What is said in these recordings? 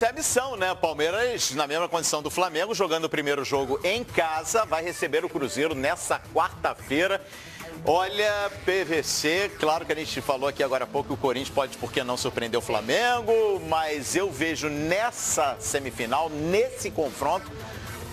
É a missão, né? Palmeiras, na mesma condição do Flamengo, jogando o primeiro jogo em casa, vai receber o Cruzeiro nessa quarta-feira. Olha, PVC, claro que a gente falou aqui agora há pouco que o Corinthians pode, por que não, surpreender o Flamengo, mas eu vejo nessa semifinal, nesse confronto,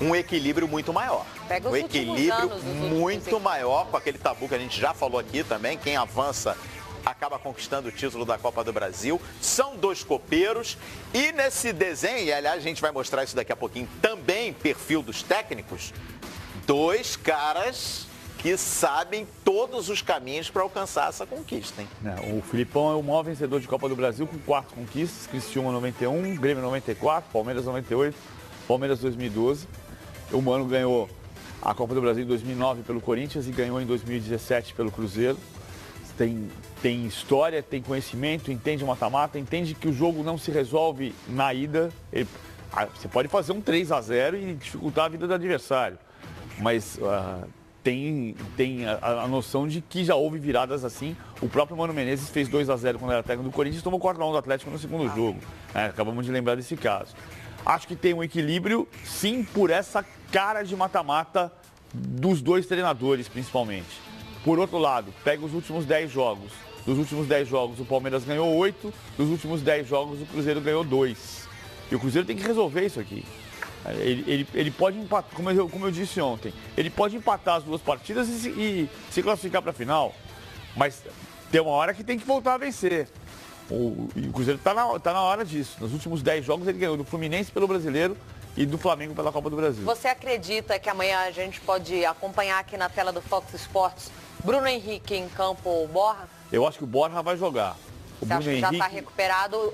um equilíbrio muito maior. Um equilíbrio muito maior, com aquele tabu que a gente já falou aqui também, quem avança acaba conquistando o título da Copa do Brasil. São dois copeiros e nesse desenho, e aliás a gente vai mostrar isso daqui a pouquinho, também perfil dos técnicos, dois caras que sabem todos os caminhos para alcançar essa conquista, hein? O Filipão é o maior vencedor de Copa do Brasil com 4 conquistas, Criciúma 91, Grêmio 94, Palmeiras 98, Palmeiras 2012. O Mano ganhou a Copa do Brasil em 2009 pelo Corinthians e ganhou em 2017 pelo Cruzeiro. Tem história, tem conhecimento, entende o mata-mata, entende que o jogo não se resolve na ida. Você pode fazer um 3-0 e dificultar a vida do adversário, mas tem a noção de que já houve viradas assim. O próprio Mano Menezes fez 2-0 quando era técnico do Corinthians e tomou 4-1 do Atlético no segundo jogo. Acabamos de lembrar desse caso. Acho que tem um equilíbrio, sim, por essa cara de mata-mata dos dois treinadores, principalmente. Por outro lado, pega os últimos 10 jogos. Dos últimos 10 jogos, o Palmeiras ganhou 8. Dos últimos 10 jogos, o Cruzeiro ganhou 2. E o Cruzeiro tem que resolver isso aqui. Ele pode empatar, como eu disse ontem, ele pode empatar as duas partidas e se classificar para a final. Mas tem uma hora que tem que voltar a vencer. O Cruzeiro está na hora disso. Nos últimos 10 jogos, ele ganhou do Fluminense pelo Brasileiro e do Flamengo pela Copa do Brasil. Você acredita que amanhã a gente pode acompanhar aqui na tela do Fox Sports Bruno Henrique em campo ou Borja? Eu acho que o Borja vai jogar. Você acha que já está recuperado?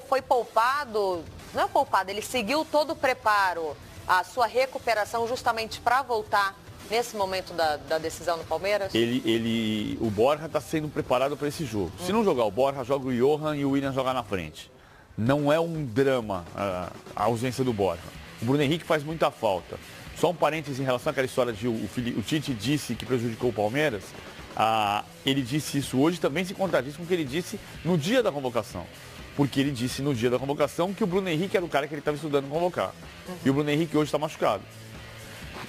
Foi poupado? Não é poupado, ele seguiu todo o preparo, a sua recuperação justamente para voltar nesse momento da decisão do Palmeiras? O Borja está sendo preparado para esse jogo. Se não jogar o Borja, joga o Johan e o William jogar na frente. Não é um drama a ausência do Borja. O Bruno Henrique faz muita falta. Só um parênteses em relação àquela história de o Tite disse que prejudicou o Palmeiras. Ele disse isso hoje, também se contradiz com o que ele disse no dia da convocação. Porque ele disse no dia da convocação que o Bruno Henrique era o cara que ele estava estudando convocar. E o Bruno Henrique hoje está machucado.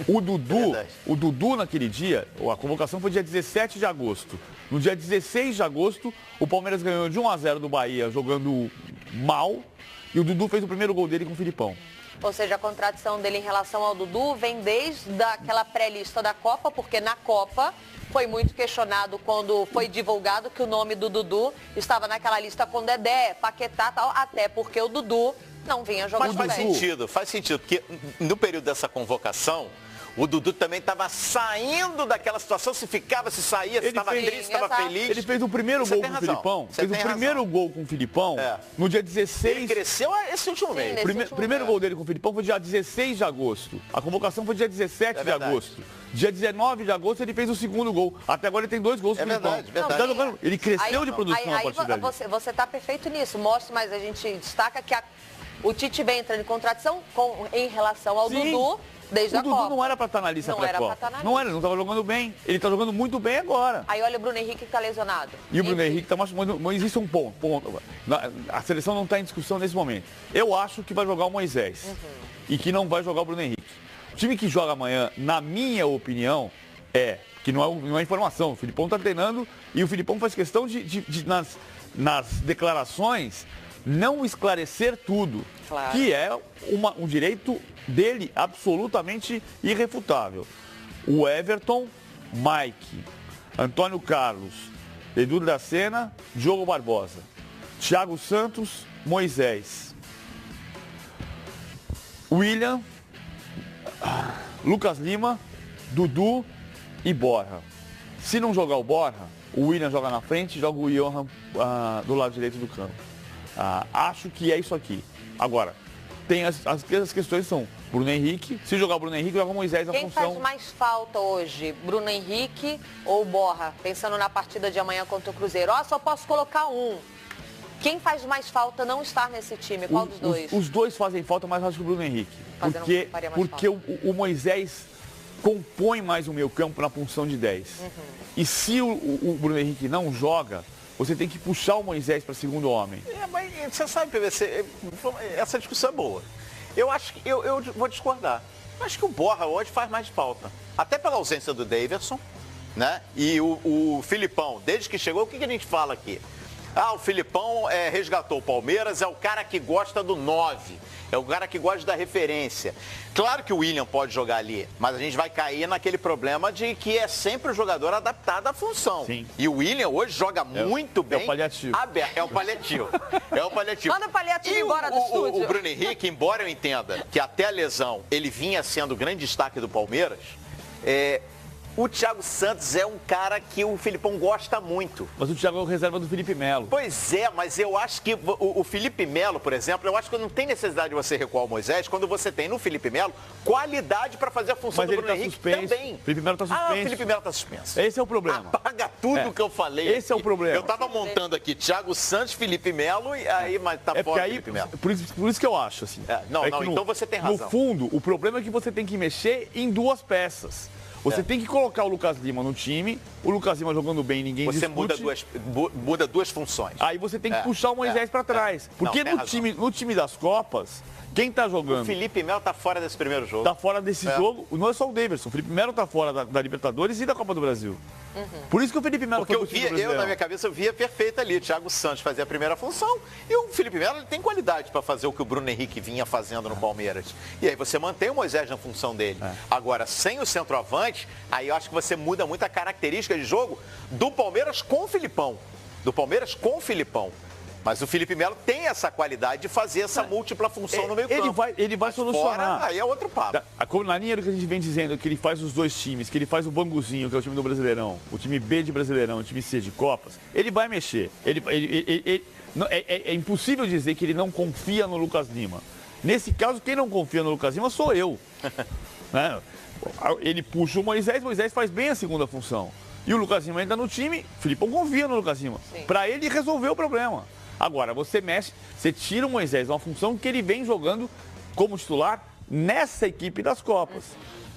O Dudu naquele dia, a convocação foi dia 17 de agosto. No dia 16 de agosto, o Palmeiras ganhou de 1-0 do Bahia jogando mal. E o Dudu fez o primeiro gol dele com o Filipão. Ou seja, a contradição dele em relação ao Dudu vem desde aquela pré-lista da Copa, porque na Copa foi muito questionado quando foi divulgado que o nome do Dudu estava naquela lista com Dedé, Paquetá, tal, até porque o Dudu não vinha jogando bem. Mas faz sentido, porque no período dessa convocação, o Dudu também estava saindo daquela situação, se ficava, se saía, se estava triste, se estava feliz. Ele fez o primeiro gol com o Filipão. Fez o primeiro gol com o Filipão no dia 16. Ele cresceu esse último mês. Primeiro gol dele com o Filipão foi dia 16 de agosto. A convocação foi dia 17 de agosto. Dia 19 de agosto ele fez o segundo gol. Até agora ele tem 2 gols com o Filipão. Verdade. Ele cresceu de produção a partir dali. Você está perfeito nisso. Mostra, mas a gente destaca que o Tite vem entrando em contradição em relação ao Dudu. Desde a Copa. O Dudu não era para estar na lista pré-Copa. Não era, não estava jogando bem. Ele está jogando muito bem agora. Aí olha o Bruno Henrique que está lesionado. E o Bruno Henrique está machucado. Mas existe um ponto. A seleção não está em discussão nesse momento. Eu acho que vai jogar o Moisés. E que não vai jogar o Bruno Henrique. O time que joga amanhã, na minha opinião, que não é informação. O Filipão está treinando e o Filipão faz questão nas declarações não esclarecer tudo. Claro. Que é um direito dele absolutamente irrefutável. O Everton, Mike, Antônio Carlos, Edu Dracena, Diogo Barbosa, Thiago Santos, Moisés, William, Lucas Lima, Dudu e Borja. Se não jogar o Borja, o William joga na frente, joga o Johan do lado direito do campo. Acho que é isso aqui. Agora, tem as questões são Bruno Henrique, se jogar o Bruno Henrique, joga o Moisés na função. Quem faz mais falta hoje, Bruno Henrique ou Borja? Pensando na partida de amanhã contra o Cruzeiro. Só posso colocar um. Quem faz mais falta não estar nesse time? Qual dos dois? Os dois fazem falta, mas acho que o Bruno Henrique. Porque o Moisés compõe mais o meio campo na função de 10. E se o Bruno Henrique não joga, você tem que puxar o Moisés para segundo homem. Mas você sabe, PVC, essa discussão é boa. Eu acho que eu vou discordar. Eu acho que o Borja hoje faz mais falta. Até pela ausência do Daverson, né? E o Filipão, desde que chegou, o que a gente fala aqui? Ah, o Filipão resgatou o Palmeiras, é o cara que gosta do 9. É o cara que gosta da referência. Claro que o William pode jogar ali, mas a gente vai cair naquele problema de que é sempre o jogador adaptado à função. Sim. E o William hoje joga muito bem. É o paliativo. É o paliativo. É o paliativo. Manda o paliativo embora do o estúdio. O Bruno Henrique, embora eu entenda que até a lesão ele vinha sendo o grande destaque do Palmeiras, o Thiago Santos é um cara que o Filipão gosta muito. Mas o Thiago é o reserva do Felipe Melo. Pois é, mas eu acho que o Felipe Melo, por exemplo, eu acho que não tem necessidade de você recuar o Moisés quando você tem no Felipe Melo qualidade para fazer a função do Bruno Henrique também. O Felipe Melo está suspenso. Ah, o Felipe Melo está suspenso. Esse é o problema. Apaga tudo que eu falei. Esse aqui. É o problema. Eu estava montando aqui Thiago Santos, Felipe Melo e aí, mas tá fora aí, Felipe Melo. Por isso que eu acho, assim. Então você tem razão. No fundo, o problema é que você tem que mexer em duas peças. Você tem que colocar o Lucas Lima no time, o Lucas Lima jogando bem, ninguém discute. Muda duas funções. Aí você tem que puxar o Moisés para trás. Porque no time das Copas, quem tá jogando... O Felipe Melo tá fora desse primeiro jogo. Tá fora desse jogo, não é só o Daverson. O Felipe Melo tá fora da Libertadores e da Copa do Brasil. Por isso que o Felipe Melo foi pro time brasileiro. Na minha cabeça, eu via perfeito ali. O Thiago Santos fazia a primeira função e o Felipe Melo ele tem qualidade para fazer o que o Bruno Henrique vinha fazendo no Palmeiras. E aí você mantém o Moisés na função dele. Agora, sem o centroavante, aí eu acho que você muda muito a característica de jogo do Palmeiras com o Filipão. Mas o Felipe Melo tem essa qualidade de fazer essa múltipla função no meio campo. Ele vai solucionar. Fora, aí é outro papo. Na linha do que a gente vem dizendo, que ele faz os dois times, que ele faz o Banguzinho, que é o time do Brasileirão, o time B de Brasileirão, o time C de Copas, ele vai mexer. É impossível dizer que ele não confia no Lucas Lima. Nesse caso, quem não confia no Lucas Lima sou eu. Né? Ele puxa o Moisés faz bem a segunda função. E o Lucas Lima ainda no time, o Filipão confia no Lucas Lima. Para ele resolver o problema. Agora, você mexe, você tira o Moisés de uma função que ele vem jogando como titular nessa equipe das Copas.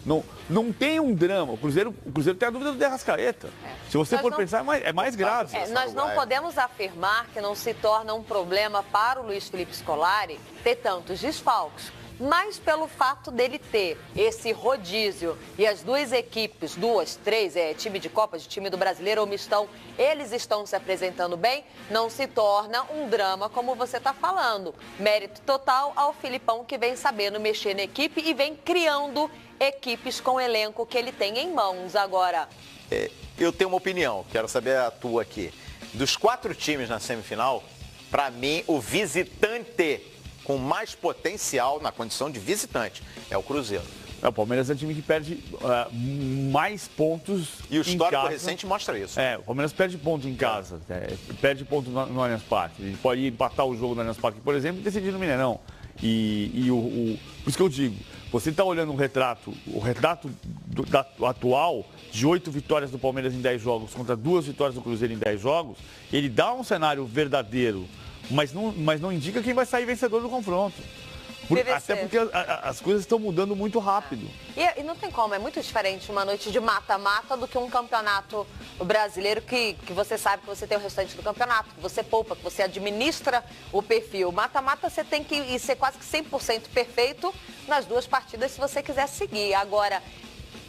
Não tem um drama. O Cruzeiro tem a dúvida do De Arrascaeta. Se você for pensar, é mais grave. Nós não podemos afirmar que não se torna um problema para o Luiz Felipe Scolari ter tantos desfalques. Mas pelo fato dele ter esse rodízio e as duas equipes, três, time de Copas, time do Brasileiro ou mistão, eles estão se apresentando bem, não se torna um drama como você está falando. Mérito total ao Filipão, que vem sabendo mexer na equipe e vem criando equipes com o elenco que ele tem em mãos agora. Eu tenho uma opinião, quero saber a tua aqui. Dos 4 times na semifinal, para mim, o visitante com mais potencial na condição de visitante é o Cruzeiro. O Palmeiras é um time que perde mais pontos e o histórico recente mostra isso. O Palmeiras perde ponto em casa, perde ponto no Allianz Parque. Ele pode empatar o jogo no Allianz Parque, por exemplo, e decidir no Mineirão. Por isso que eu digo, você está olhando o retrato atual de 8 vitórias do Palmeiras em 10 jogos contra 2 vitórias do Cruzeiro em 10 jogos, ele dá um cenário verdadeiro, mas não indica quem vai sair vencedor do confronto. Até porque as coisas estão mudando muito rápido. E não tem como, é muito diferente uma noite de mata-mata do que um campeonato brasileiro que você sabe que você tem o restante do campeonato, que você poupa, que você administra o perfil. Mata-mata você tem que ser quase que 100% perfeito nas 2 partidas se você quiser seguir. Agora,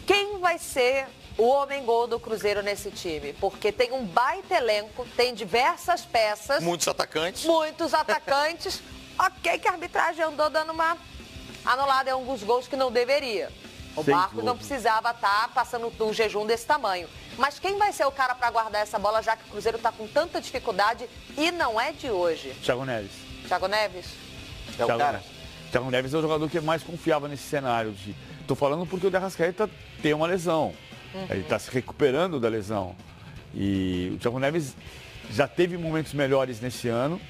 quem vai ser o homem-gol do Cruzeiro nesse time? Porque tem um baita elenco, tem diversas peças. Muitos atacantes. Ok que a arbitragem andou dando uma anulada em alguns gols que não deveria. O Marcos não precisava estar passando um jejum desse tamanho. Mas quem vai ser o cara para guardar essa bola, já que o Cruzeiro está com tanta dificuldade e não é de hoje? Thiago Neves. Thiago Neves? É o cara? Thiago Neves é o jogador que mais confiava nesse cenário. Estou falando porque o De Arrascaeta tem uma lesão. Ele está se recuperando da lesão. E o Thiago Neves já teve momentos melhores nesse ano.